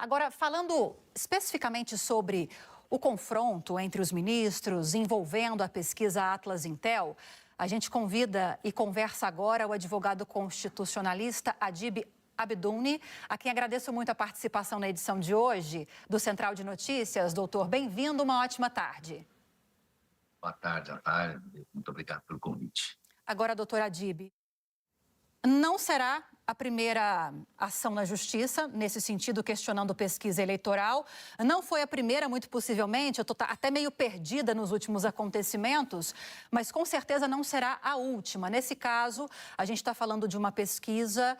Agora, falando especificamente sobre o confronto entre os ministros envolvendo a pesquisa Atlas Intel, a gente convida e conversa agora o advogado constitucionalista Adib Abduni, a quem agradeço muito a participação na edição de hoje do Central de Notícias. Doutor, bem-vindo, uma ótima tarde. Boa tarde, Natália. Muito obrigado pelo convite. Agora, doutor Adib, não será a primeira ação na Justiça, nesse sentido, questionando pesquisa eleitoral. Não foi a primeira, muito possivelmente. Eu estou até meio perdida nos últimos acontecimentos, mas com certeza não será a última. Nesse caso, a gente está falando de uma pesquisa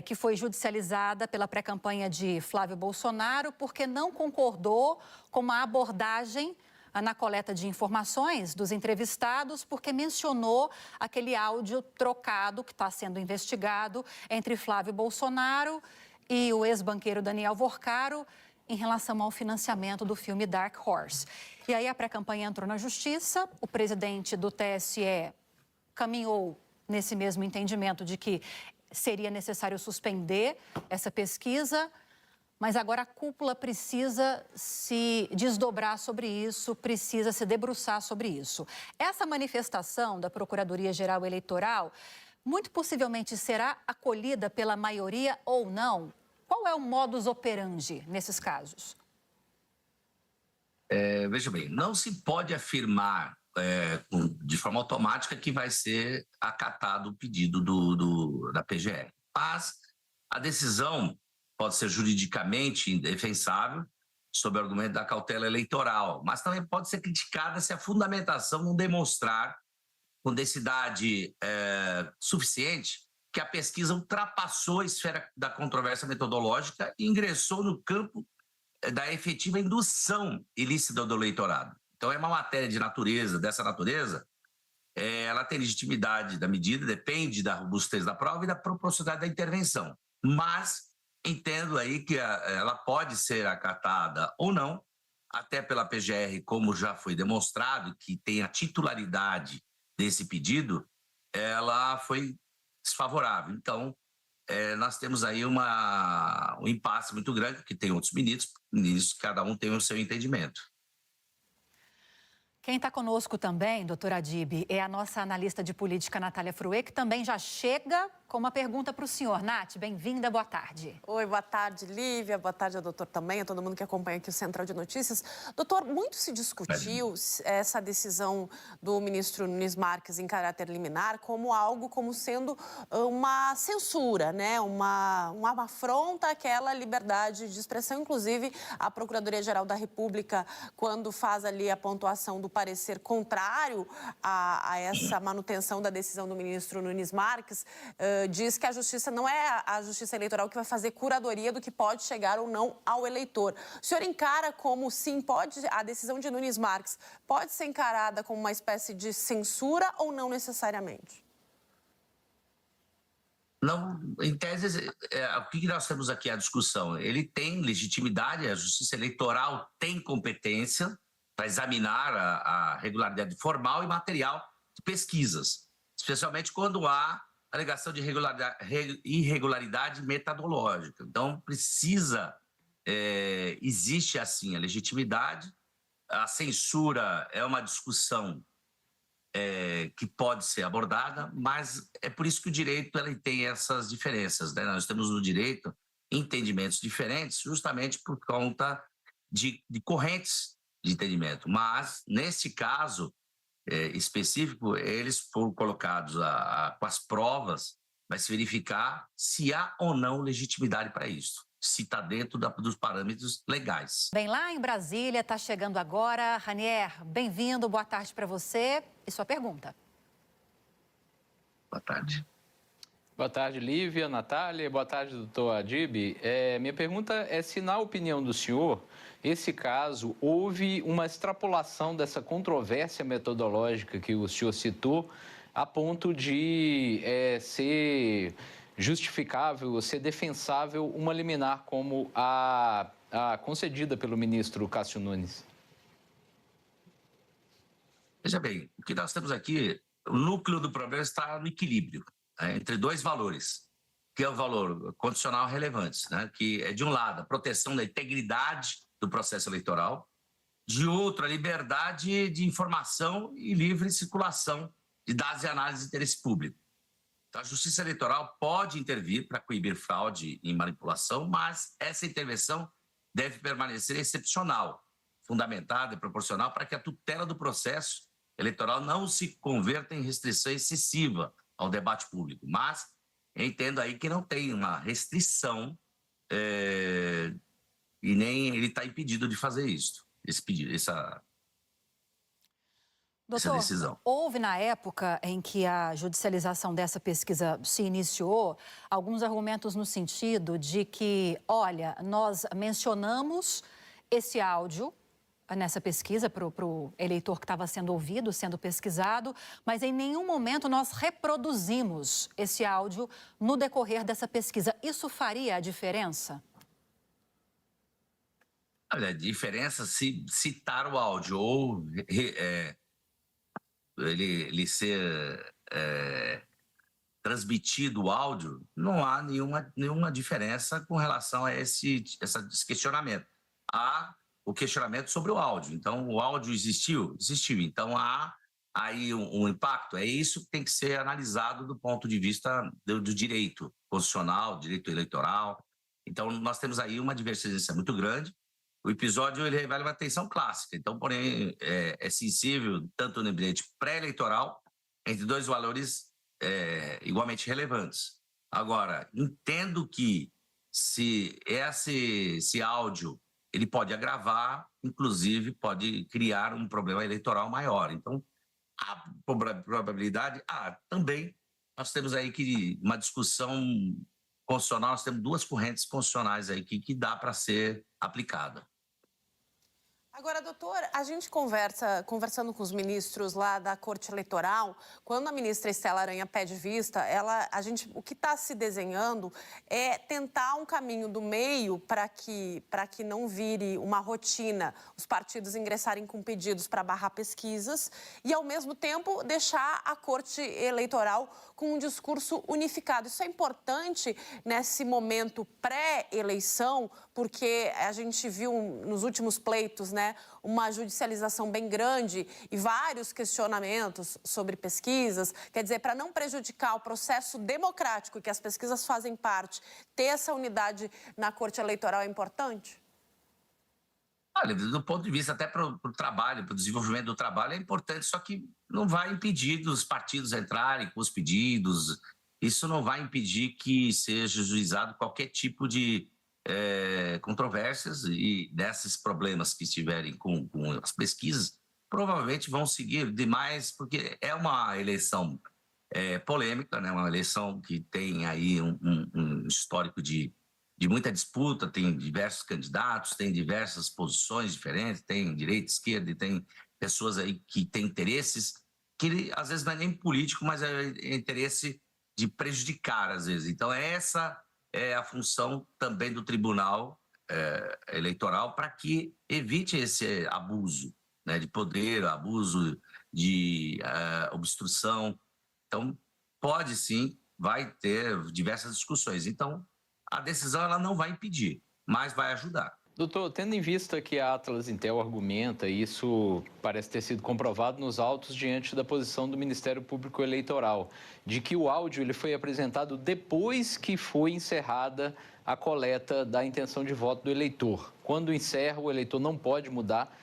que foi judicializada pela pré-campanha de Flávio Bolsonaro, porque não concordou com uma abordagem na coleta de informações dos entrevistados, porque mencionou aquele áudio trocado que está sendo investigado entre Flávio Bolsonaro e o ex-banqueiro Daniel Vorcaro em relação ao financiamento do filme Dark Horse. E aí a pré-campanha entrou na Justiça, o presidente do TSE caminhou nesse mesmo entendimento de que seria necessário suspender essa pesquisa. Mas agora a cúpula precisa se desdobrar sobre isso, precisa se debruçar sobre isso. Essa manifestação da Procuradoria-Geral Eleitoral muito possivelmente será acolhida pela maioria ou não? Qual é o modus operandi nesses casos? Veja bem, não se pode afirmar de forma automática que vai ser acatado o pedido da PGR. Mas a decisão pode ser juridicamente indefensável, sob o argumento da cautela eleitoral, mas também pode ser criticada se a fundamentação não demonstrar com densidade suficiente que a pesquisa ultrapassou a esfera da controvérsia metodológica e ingressou no campo da efetiva indução ilícita do eleitorado. Então, é uma matéria dessa natureza, ela tem legitimidade da medida, depende da robustez da prova e da proporcionalidade da intervenção. Mas entendo aí que ela pode ser acatada ou não, até pela PGR, como já foi demonstrado, que tem a titularidade desse pedido, ela foi desfavorável. Então, nós temos aí um impasse muito grande, porque tem outros ministros, cada um tem o seu entendimento. Quem está conosco também, doutora Adib, é a nossa analista de política, Natália Fruê, que também já chega com uma pergunta para o senhor. Nath, bem-vinda, boa tarde. Oi, boa tarde, Lívia, boa tarde ao doutor também, a todo mundo que acompanha aqui o Central de Notícias. Doutor, muito se discutiu essa decisão do ministro Nunes Marques em caráter liminar como sendo uma censura, né? Uma afronta àquela liberdade de expressão. Inclusive, a Procuradoria-Geral da República, quando faz ali a pontuação do parecer contrário a essa manutenção da decisão do ministro Nunes Marques, diz que a justiça não é a justiça eleitoral que vai fazer curadoria do que pode chegar ou não ao eleitor. O senhor encara como, sim, a decisão de Nunes Marques pode ser encarada como uma espécie de censura ou não necessariamente? Não, em tese, o que nós temos aqui a discussão? Ele tem legitimidade, a justiça eleitoral tem competência para examinar a regularidade formal e material de pesquisas, especialmente quando há alegação de irregularidade metodológica. Então, existe assim a legitimidade, a censura é uma discussão que pode ser abordada, mas é por isso que o direito ele tem essas diferenças, né? Nós temos no direito entendimentos diferentes justamente por conta de correntes de entendimento, mas nesse caso específico, eles foram colocados com as provas, vai se verificar se há ou não legitimidade para isso, se está dentro dos parâmetros legais. Bem, lá em Brasília, está chegando agora. Ranier, bem-vindo, boa tarde para você e sua pergunta. Boa tarde. Boa tarde, Lívia, Natália. Boa tarde, doutor Adib. Minha pergunta é se, na opinião do senhor, esse caso houve uma extrapolação dessa controvérsia metodológica que o senhor citou a ponto de ser justificável, ser defensável uma liminar como a concedida pelo ministro Cássio Nunes? Veja bem, o que nós temos aqui, o núcleo do problema está no equilíbrio entre dois valores. que é o valor condicional relevante, né? Que é, de um lado, a proteção da integridade do processo eleitoral, de outro, a liberdade de informação e livre circulação de dados e análise de interesse público. Então, a Justiça Eleitoral pode intervir para coibir fraude e manipulação, mas essa intervenção deve permanecer excepcional, fundamentada e proporcional para que a tutela do processo eleitoral não se converta em restrição excessiva ao debate público. Mas entendo aí que não tem uma restrição e nem ele está impedido de fazer isso, esse pedido, essa Doutor, decisão. houve na época em que a judicialização dessa pesquisa se iniciou, alguns argumentos no sentido de que, olha, nós mencionamos esse áudio nessa pesquisa para o eleitor que estava sendo ouvido, sendo pesquisado, mas em nenhum momento nós reproduzimos esse áudio no decorrer dessa pesquisa. Isso faria a diferença? Olha, a diferença se citar o áudio ou ele ser transmitido o áudio, não há nenhuma diferença com relação a esse questionamento. Há o questionamento sobre o áudio. Então, o áudio existiu? Existiu. Então, há aí um impacto. É isso que tem que ser analisado do ponto de vista do direito constitucional, direito eleitoral. Então, nós temos aí uma divergência muito grande. O episódio ele revela uma tensão clássica. Então, porém, é sensível tanto no ambiente pré-eleitoral, entre dois valores igualmente relevantes. Agora, entendo que se esse áudio ele pode agravar, inclusive pode criar um problema eleitoral maior. Então, a probabilidade... também nós temos aí que uma discussão constitucional, nós temos duas correntes constitucionais aí que dá para ser aplicada. Agora, doutor, a gente conversando com os ministros lá da Corte Eleitoral, quando a ministra Estela Aranha pede vista, o que está se desenhando é tentar um caminho do meio para que não vire uma rotina os partidos ingressarem com pedidos para barrar pesquisas e, ao mesmo tempo, deixar a Corte Eleitoral com um discurso unificado. Isso é importante nesse momento pré-eleição, porque a gente viu nos últimos pleitos, né, uma judicialização bem grande e vários questionamentos sobre pesquisas. Quer dizer, para não prejudicar o processo democrático que as pesquisas fazem parte, ter essa unidade na Corte Eleitoral é importante? Olha, do ponto de vista até para o trabalho, para o desenvolvimento do trabalho, é importante, só que não vai impedir dos partidos entrarem com os pedidos, isso não vai impedir que seja juizado qualquer tipo de controvérsias, e desses problemas que estiverem com as pesquisas, provavelmente vão seguir demais, porque é uma eleição polêmica, né? Uma eleição que tem aí um histórico de muita disputa, tem diversos candidatos, tem diversas posições diferentes, tem direita, esquerda, e tem pessoas aí que têm interesses que às vezes não é nem político, mas é interesse de prejudicar, às vezes. Então, essa é a função também do Tribunal Eleitoral para que evite esse abuso, né, de poder, abuso de obstrução. Então, pode sim, vai ter diversas discussões. Então, a decisão ela não vai impedir, mas vai ajudar. Doutor, tendo em vista que a Atlas Intel argumenta, e isso parece ter sido comprovado nos autos diante da posição do Ministério Público Eleitoral, de que o áudio ele foi apresentado depois que foi encerrada a coleta da intenção de voto do eleitor. Quando encerra, o eleitor não pode mudar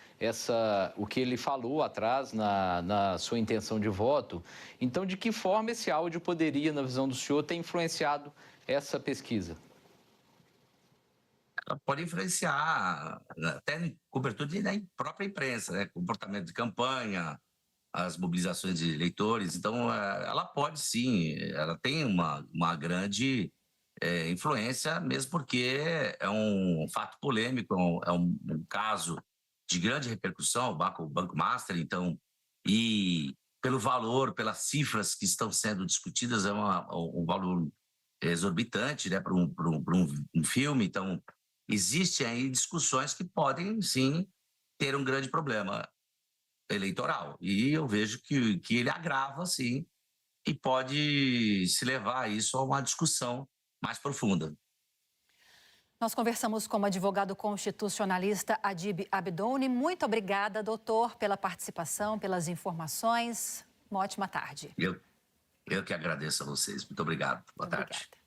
o que ele falou atrás na sua intenção de voto. Então, de que forma esse áudio poderia, na visão do senhor, ter influenciado essa pesquisa? Ela pode influenciar até cobertura da própria imprensa, né? Comportamento de campanha, as mobilizações de eleitores. Então, ela pode sim, ela tem uma grande influência, mesmo porque é um fato polêmico, é um caso de grande repercussão, o Banco Master. Então, e pelo valor, pelas cifras que estão sendo discutidas, é um valor exorbitante, né, para um filme. Então, existem aí discussões que podem, sim, ter um grande problema eleitoral. E eu vejo que ele agrava, sim, e pode se levar isso a uma discussão mais profunda. Nós conversamos com o advogado constitucionalista Adib Abdoni. Muito obrigada, doutor, pela participação, pelas informações. Uma ótima tarde. Eu que agradeço a vocês. Muito obrigado. Boa tarde. Obrigada.